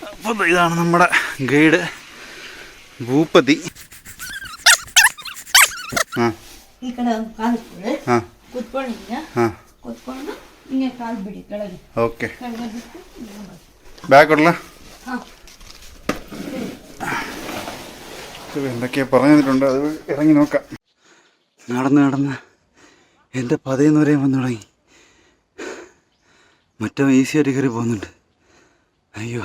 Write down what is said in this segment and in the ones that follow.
അപ്പോൾ ഇതാണ് നമ്മുടെ ഗൈഡ് ഭൂപതി. ഓക്കെ, ബാക്കുള്ള എന്തൊക്കെയാ പറഞ്ഞു തന്നിട്ടുണ്ട്, അത് ഇറങ്ങി നോക്കാം. നടന്ന് എൻ്റെ പതയെന്ന് പറയാൻ വന്നു തുടങ്ങി. മറ്റോ ഈസിയായിട്ട് കയറി പോകുന്നുണ്ട്. അയ്യോ,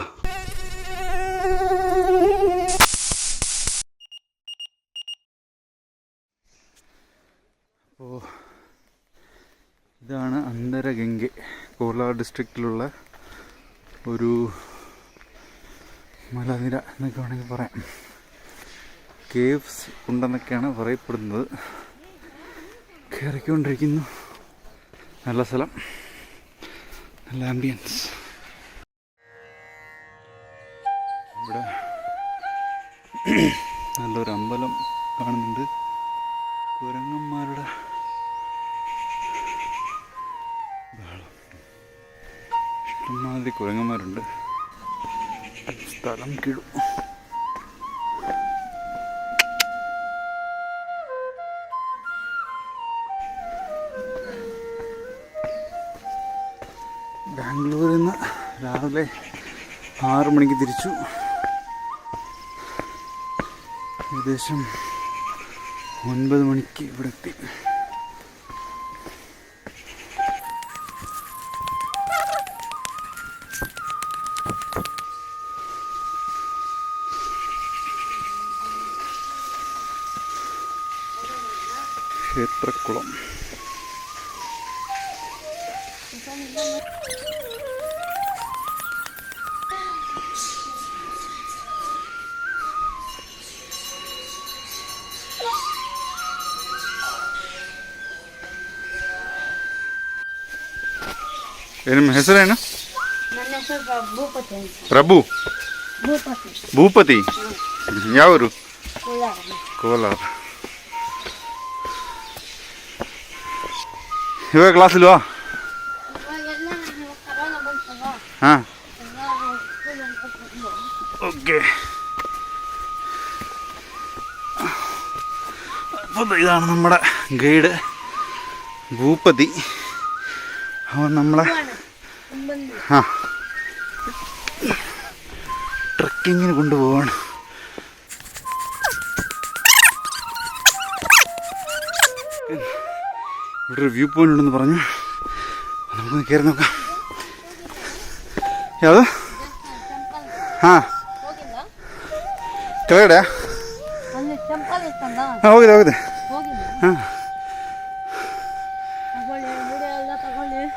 അപ്പോൾ ഇതാണ് അന്തരഗംഗ, കോലാർ ഡിസ്ട്രിക്റ്റിലുള്ള ഒരു മലനിര എന്നൊക്കെ വേണമെങ്കിൽ പറയാം. കേവ്സ് ഉണ്ടെന്നൊക്കെയാണ് പറയപ്പെടുന്നത്. കയറിക്കൊണ്ടിരിക്കുന്നു. നല്ല സ്ഥലം, നല്ല ആംബിയൻസ്. ഇവിടെ നല്ലൊരു അമ്പലം കാണുന്നുണ്ട്. കുരങ്ങന്മാരുടെ ഇഷ്ടംമാതിരി കുരങ്ങന്മാരുണ്ട്. സ്ഥലം കിടും. ബാംഗ്ലൂരിൽ നിന്ന് രാവിലെ 6 മണിക്ക് തിരിച്ചു. ഏകദേശം 9 മണിക്ക് ഇവിടെ എത്തി. ക്ഷേത്രക്കുളം. ನಿಮ್ಮ ಹೆಸರೇನು? ನನ್ನ ಹೆಸರು ಭೂಪತಿ. ಪ್ರಭು ಭೂಪತಿ. ಯಾವರು? ಕೋಲಾರ. ಇವಾಗ ಕ್ಲಾಸ್ ಇಲ್ವಾ? ಹಾಂ, ഓക്കെ. അപ്പോൾ ഇതാണ് നമ്മുടെ ഗൈഡ് ഭൂപതി. അവൻ നമ്മളെ ട്രക്കിങ്ങിന് കൊണ്ടുപോവാണ്. ഇവിടെ ഒരു വ്യൂ പോയിന്റ് ഉണ്ടെന്ന് പറഞ്ഞു. നമുക്കൊന്ന് കയറി നോക്കാം. ಯಾವುದು? ಹಾಂ, ಕೆಳಗಡೆ ಹೋಗಿದೆ. ಹಾಂ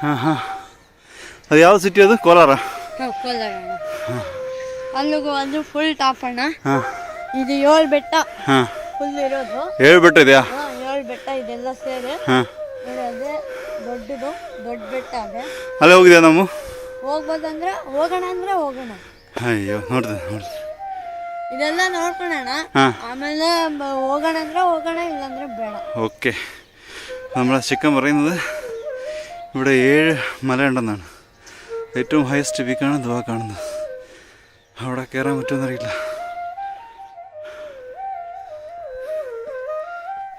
ಹಾಂ ಹಾಂ. ಅದು ಯಾವ ಸಿಟಿ ಅದು? ಕೋಲಾರ. ಅಲ್ಲಿಗೂ ಒಂದು ಫುಲ್ ಟಾಪ್ ಅಣ್ಣ. ಇದು 7 ಬೆಟ್ಟ. ಫುಲ್ ಇರೋದು 7 ಬೆಟ್ಟ ಇದೆಯಾ? 7 ಬೆಟ್ಟ ಇದೆಲ್ಲ ಸೇರಿ. ಅದೇ ದೊಡ್ಡದು, ದೊಡ್ಡ ಬೆಟ್ಟ ಅದೇ. ಅಲ್ಲೇ ಹೋಗಿದ್ಯಾ ನಾವು? ಹೋಗ್ಬೋದಂದ್ರೆ ಹೋಗೋಣ. ಅಯ್ಯೋ, ನೋಡ್ದೆ ಇದೆಲ್ಲ ನೋಡ್ಕೊಳ್ಳೋಣ, ആಮೇಲೆ ಹೋಗೋಣ ಅಂದ್ರೆ ಹೋಗೋಣ, ഇല്ലಂದ್ರೆ ಬೇಡ. ഓക്കെ. നമ്മളെ ചിക്കൻ പറയുന്നത് ഇവിടെ 7 മലയുണ്ടെന്നാണ്. ഏറ്റവും ഹയസ്റ്റ് പീക്കാണ് ദുവാ കാണുന്നത്. അവിടെ കയറാൻ പറ്റുമെന്നറിയില്ല.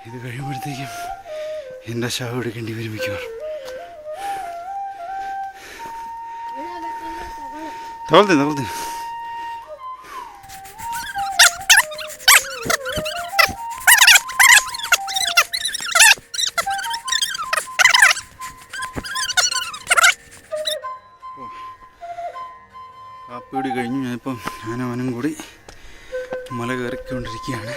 ഇത് കഴിയുമ്പോഴത്തേക്കും എൻ്റെ ശവം എടുക്കേണ്ടി വരും മിക്കവാറും. തവളത്തെ കാപ്പിയോടി കഴിഞ്ഞു. ഞാനിപ്പം ഞാനും കൂടി മല കയറിക്കൊണ്ടിരിക്കുകയാണ്.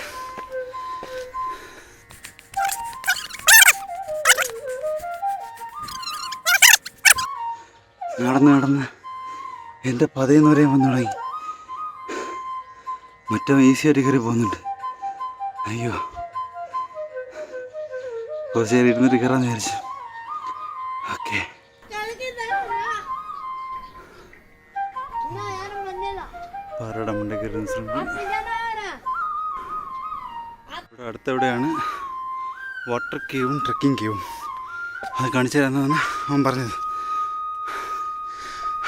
നടന്ന് എൻ്റെ പതയെന്ന് പറയാൻ വന്നു തുടങ്ങി. മറ്റോ ഈസിയായിട്ട് കയറി പോകുന്നുണ്ട്. അയ്യോ, കുറച്ച് നേരം ഇരുന്നിട്ട് കയറാന്ന് വിചാരിച്ചു. ഓക്കെ, പാറയുടെ മണ്ടേ കയറുന്ന ശ്രമിക്കും. ഇവിടെ അടുത്തെവിടെയാണ് വാട്ടർ കേവും ട്രക്കിംഗ് കേവും. അത് കാണിച്ചു തരാമെന്നാണ് അവൻ പറഞ്ഞത്.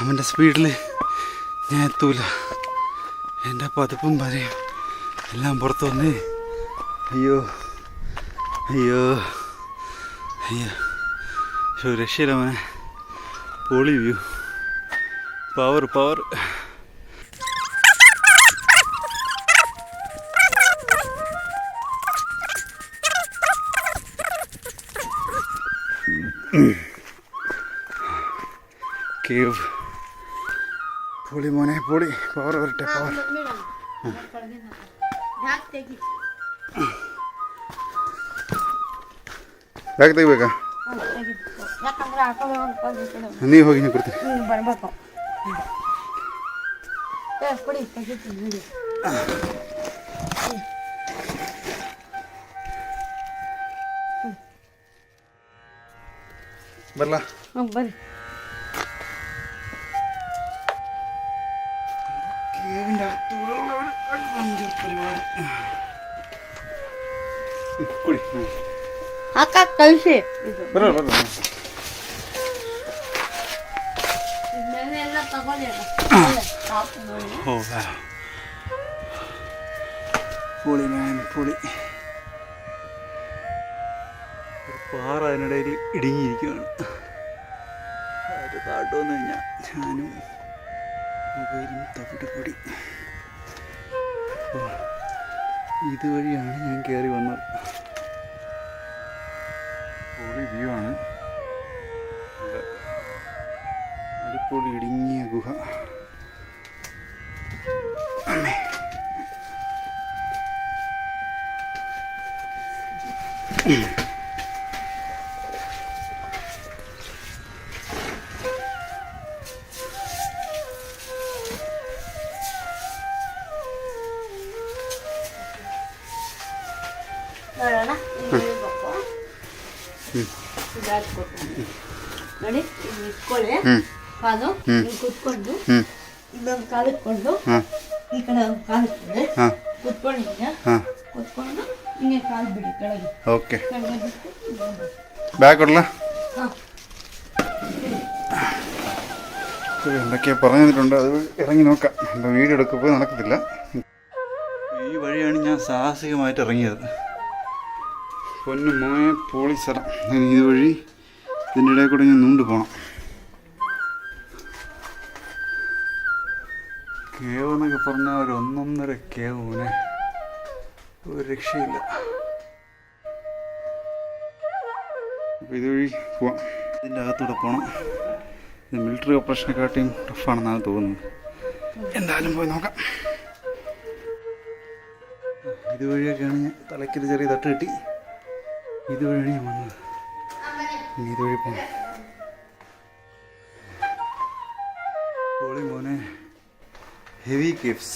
അവൻ്റെ സ്പീഡിൽ ഞാൻ എത്തൂല. എൻ്റെ പതുപ്പും വരയും എല്ലാം പുറത്ത് വന്നേ. അയ്യോ അയ്യോ അയ്യോ, രക്ഷയില്ല മോനെ. പൊളി വ്യൂ, പവർ പവർ. കേവ് പൊളി മോനെ, പൊളി. പവർ വരട്ടെ, പവർ. ಬ್ಯಾಗ್ ತೆಗಿಬೇಕಾ? ನೀವು ಹೋಗಿ ನೀವು ಕೊಡ್ತೀನಿ. ಬರ್ಬೇಕು ಬರಲಾ? ಬರ್ರಿ. ಕುಡಿ. ಅಕ್ಕ ಕಳಿಸಿ. ಬರೋಲ್ಲ ಬರೋಲ್ಲ. ಎಲ್ಲ ತಗೊಳ್ಳಿ. ഓ പൊളി മാൻ, പൊളി. പാറ അതിനിടയിൽ ഇടുങ്ങിയിരിക്കുകയാണ്. ഒരു താട്ട് വന്നു കഴിഞ്ഞാൽ ഞാനും മൊബൈലും തവിട്ട് പൊടി. ഇതുവഴിയാണ് ഞാൻ കയറി വന്നത്. പൊളി വ്യൂ ആണ്. അടിപൊളി ഇടുങ്ങിയ ഗുഹ. ನೋಡೋಣ ನೋಡಿ, ಇಟ್ಕೊಳ್ಳಿ ಕಾಲು ಕುತ್ಕೊಂಡು ಇನ್ನೊಂದು ಕಾಲು ಇಟ್ಕೊಂಡು ಈ ಕಡೆ ಒಂದು ಕಾಲು ಇಟ್ಕೊಳ್ಳಿ, ಕುತ್ಕೊಂಡು ಕುತ್ಕೊಂಡು ಹಿಂಗೆ ಕಾಲು ಬಿಡಿ ಕೆಳಗೆ. ഓക്കെ, ബാഗ് കൊള്ളല. എന്തൊക്കെയാ പറഞ്ഞു തന്നിട്ടുണ്ട്, അത് ഇറങ്ങി നോക്കാം. ഇപ്പോൾ വീഡിയോ എടുക്കുമ്പോൾ നടക്കത്തില്ല. ഈ വഴിയാണ് ഞാൻ സാഹസികമായിട്ട് ഇറങ്ങിയത്. പൊന്നു മോയെ, പൊളി സ്ഥലം. ഇതുവഴി ഇതിൻ്റെ ഇടയിൽ കൂടെ ഞാൻ നീണ്ടു പോകണം. കേവ് എന്നൊക്കെ പറഞ്ഞാൽ ഒരു 1.5 കേവ് മോനെ, ഒരു രക്ഷയില്ല. അപ്പോൾ ഇതുവഴി പോവാം. ഇതിൻ്റെ അകത്തൂടെ പോകണം. ഇത് മിലിറ്ററി ഓപ്പറേഷനെക്കാട്ടിയും ടഫാണെന്നാണ് തോന്നുന്നത്. എന്തായാലും പോയി നോക്കാം. ഇതുവഴിയൊക്കെയാണ് ഞാൻ തലയ്ക്കൊരു ചെറിയ തട്ട് കിട്ടി. ഇതുവഴിയാണ് ഞാൻ വന്നത്. ഇനി ഇതുവഴി പോകണം. പൊളി മോനെ, ഹെവി കേവ്സ്.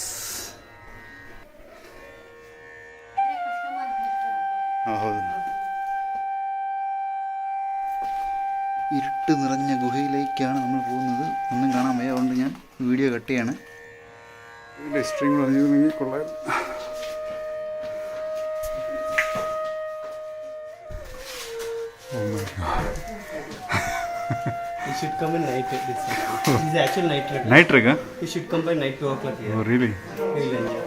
ഇരുട്ട് നിറഞ്ഞ ഗുഹയിലേക്കാണ് നമ്മൾ പോകുന്നത്. ഒന്നും കാണാൻ വയ്യ, അതുകൊണ്ട് ഞാൻ വീഡിയോ കട്ട് ചെയ്യാണ്. ഹിസ്റ്ററിയും പറഞ്ഞിരുന്നെങ്കിൽ കൊള്ളായിരുന്നു. You should come in night. This is actual night trek. Night trek, huh? You should come by night 2 o'clock here. Oh, really? You'll enjoy.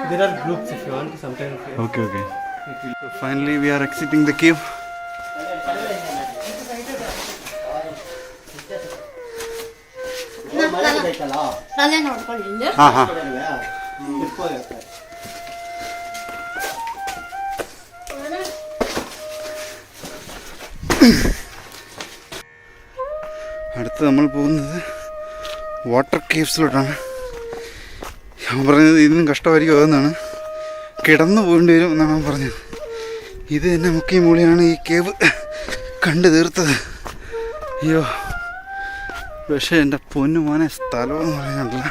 There are groups if you want. Sometimes. Okay, okay. So finally we are exiting the cave. ತಲೆ ನೋಡ್ಕೊಳ್ಳಿ. ಹಾಂ ಹಾಂ. അടുത്ത് നമ്മൾ പോകുന്നത് water കേവ്സിലോട്ടാണ്. ഞാൻ പറഞ്ഞത് ഇതിനും കഷ്ടമായിരിക്കും അതെന്നാണ്. കിടന്നു പോകേണ്ടി വരും എന്നാണ് ഞാൻ പറഞ്ഞത്. ഇത് തന്നെ മുക്കി മൂളിയാണ് ഈ കേവ് കണ്ടു തീർത്തത്. അയ്യോ, പക്ഷേ എൻ്റെ പൊന്നു മോനെ, സ്ഥലമെന്ന് പറയാനില്ല.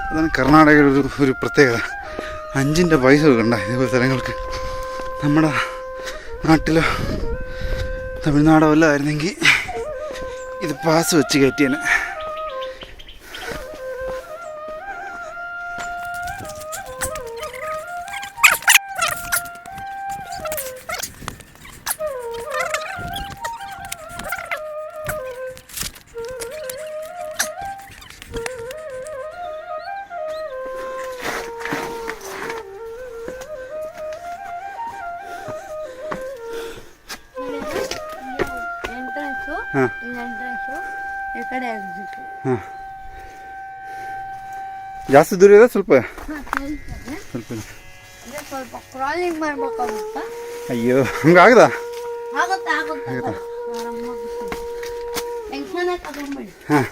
അതാണ് കർണാടകയുടെ ഒരു പ്രത്യേകത. 5 പൈസ കൊടുക്കണ്ട ഇതുപോലെ സ്ഥലങ്ങൾക്ക്. നമ്മുടെ നാട്ടിലോ തമിഴ്നാടോ വല്ലതും ആയിരുന്നെങ്കിൽ ഇത് പാസ് വെച്ച് കയറ്റിയാണ്. ಈ ಕಡೆ ಆಗ್ಬೇಕು. ಹಾಂ ಜಾಸ್ತಿ ದೂರ ಇದೆ ಸ್ವಲ್ಪ ಸ್ವಲ್ಪ ಅಂದ್ರೆ ಸ್ವಲ್ಪ ಕ್ರಾಲಿಂಗ್ ಮಾಡ್ಬೇಕಾಗುತ್ತಾ? ಅಯ್ಯೋ ಹಂಗಾಗದ ಆಗುತ್ತೆ ಆಗುತ್ತೆ ಟೆನ್ಷನ್ ತಗೊಂಬೇಡಿ. ಹಾಂ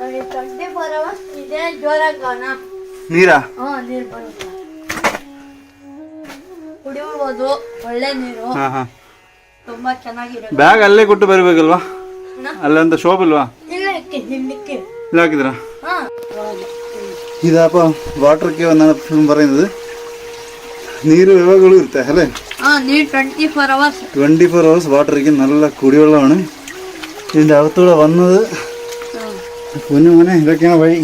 24 hours ಇದೆ ಜೋರಾಗಣ ನೀರಾ ನೀರು ಬರುತ್ತೆ, ಕುಡಿಬೋದು, ಒಳ್ಳೆ ನೀರು, ಹಾಂ ಹಾಂ ತುಂಬಾ ಚೆನ್ನಾಗಿರುತ್ತೆ. ಬ್ಯಾಗ್ ಅಲ್ಲೇ ಕೊಟ್ಟು ಬರಬೇಕಲ್ವಾ? ಅಲ್ಲಂತ ಶಾಪ್ ಇಲ್ವಾ? ಇಲ್ಲ ಹಿಂದಕ್ಕೆ ಇಲ್ಲ ಹಾಕಿದ್ರಾ? ಹಾಂ ഇതാപ്പ വാട്ടർ കേവ് എന്നാണ് ഫിലിം പറയുന്നത്. നീര് വിളവുകളും ഇರುತ್ತೆ അല്ലേ? നീര് 24 hours 24 hours വാട്ടർ ഇരിക്കും. നല്ല കുടിവെള്ളമാണ്. ഇതിൻ്റെ അകത്തൂടെ വന്നത് പൊന്നു മോനെ. ഇതൊക്കെയാണ് വഴി.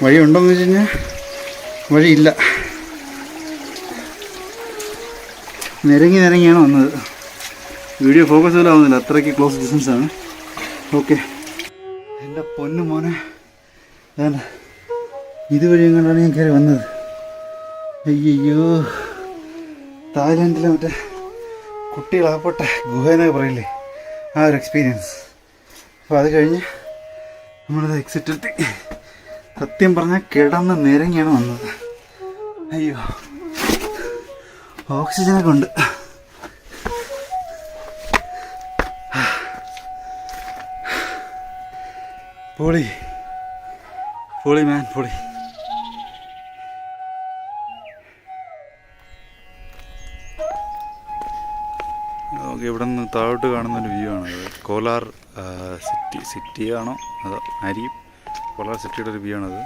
വഴി ഉണ്ടോയെന്ന് വെച്ച് കഴിഞ്ഞാൽ വഴിയില്ല. നിരങ്ങിയാണ് വന്നത്. വീഡിയോ ഫോക്കസ് പോലും ആവുന്നില്ല, അത്രയ്ക്ക് ക്ലോസ് ഡിസ്റ്റൻസാണ്. ഓക്കെ എൻ്റെ പൊന്നു മോനെ, ഞാൻ ഇതുവഴി എങ്ങോട്ടാണ് ഞാൻ കയറി വന്നത്. അയ്യോ, തായ്ലാൻഡിലെ മറ്റേ കുട്ടികളാകപ്പെട്ട ഗുഹയെന്നൊക്കെ പറയില്ലേ, ആ ഒരു എക്സ്പീരിയൻസ്. അപ്പോൾ അത് കഴിഞ്ഞ് നമ്മളിത് എക്സിറ്റ്. സത്യം പറഞ്ഞാൽ കിടന്ന് നിരങ്ങിയാണ് വന്നത്. അയ്യോ, ഓക്സിജനൊക്കെ ഉണ്ട്. പൊളി പൊളി മാൻ പൊളി. ഓക്കെ, ഇവിടെ നിന്ന് താഴോട്ട് കാണുന്നൊരു വ്യൂ ആണത്. കോലാർ സിറ്റിയാണോ അതോ അരിയും കോലാർ സിറ്റിയുടെ ഒരു വ്യൂ ആണത്.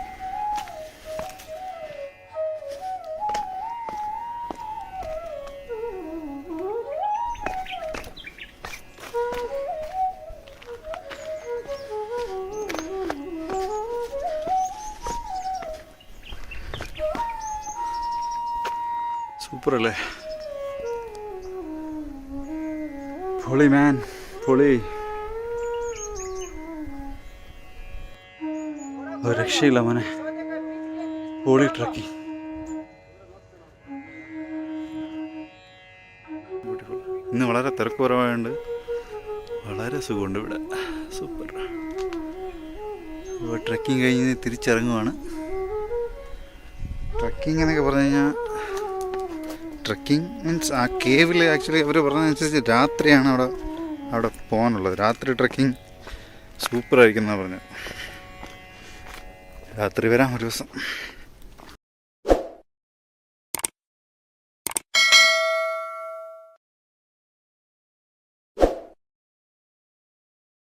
സൂപ്പർ അല്ലേ? പൊളി മാൻ പൊളി. ഒരു രക്ഷയില്ല മോനെ, പൊളി ട്രക്കിംഗ്. ഇന്ന് വളരെ തിരക്ക് കുറവായതുകൊണ്ട് വളരെ സുഖമുണ്ട് ഇവിടെ. സൂപ്പർ. അപ്പോൾ ട്രക്കിംഗ് കഴിഞ്ഞ് തിരിച്ചിറങ്ങുവാണ്. ട്രക്കിംഗ് എന്നൊക്കെ പറഞ്ഞു കഴിഞ്ഞാൽ, ട്രക്കിംഗ് മീൻസ് ആ കേവിൽ ആക്ച്വലി അവർ പറഞ്ഞതനുസരിച്ച് രാത്രിയാണ് അവിടെ പോകാനുള്ളത്. രാത്രി ട്രക്കിംഗ് സൂപ്പറായിരിക്കും എന്നാണ് പറഞ്ഞത്. രാത്രി വരാം ഒരു ദിവസം.